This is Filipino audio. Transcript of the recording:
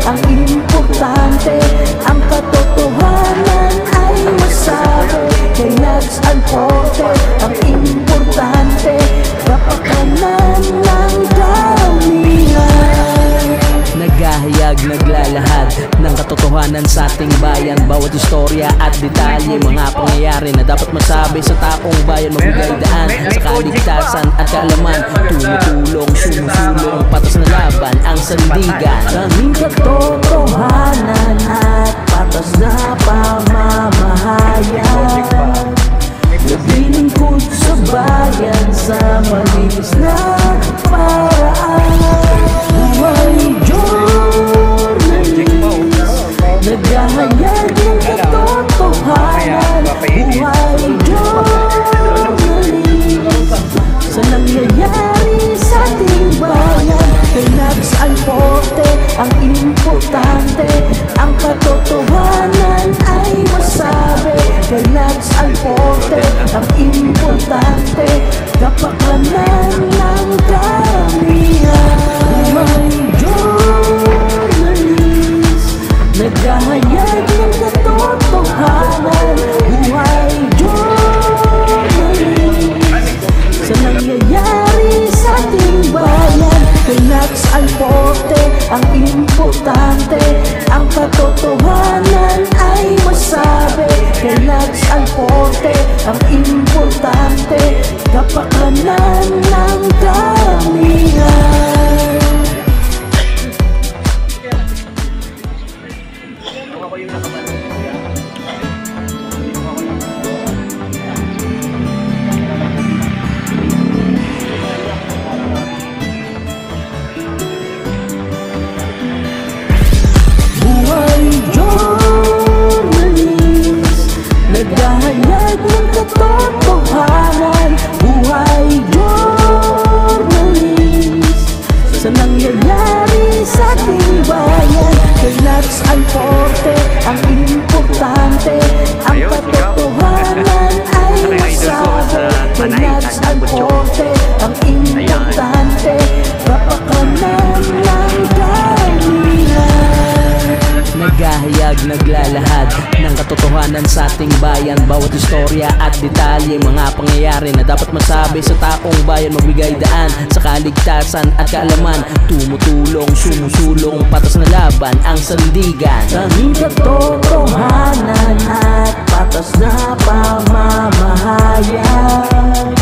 ang importante, ang katotohanan ay masabi. Kay Nags Alforte, ang importante, kapakanan ng damihan. Naghahayag, naglalahad ng katotohanan sa ating bayan. Bawat istorya at detalye, mga pangyayari na dapat masabi sa taong bayan. Magbigay daan sa kaligtasan at kaalaman, tumutulong, sumusulong, patas na laban ang sandigan. Kaming katotohanan at patas na pamamahayan, naglilingkod sa bayan sa malinis na paraan. Buhay journalist, naghahayag ng katotohanan. Buhay journalist, sa nangyayari sa ating bayan. Kay Nags Alforte, ang importante, ang katotohanan ay masabi. Kay Nags Alforte, ang importante, kapakanan ng damihan. Buhay journalist, naghahayag ng katotohanan. Buhay journalist, sa nangyayari sa ating bayan. Kay Nags Alforte, ang importante, ang katotohanan ay masabi. Kay Nags Alforte, ang importante, kapakanan ng damihan. Naghahayag ng katotohanan. Buhay journalist, sa nangyayari sa ating bayan. Kay Nags Alforte, ang importante, ang katotohanan ay masabi. Kay Nags Alforte, ang importante, kapakanan ng damihan. Naghahayag, naglalahad ng katotohanan sa ating bayan. Bawat istorya at detalye, mga pangyayari na dapat masabi sa taong bayan. Magbigay daan sa kaligtasan at kaalaman, tumutulong, sumusulong, patas na laban ang sandigan. Kaming katotohanan at patas na pamamahayan,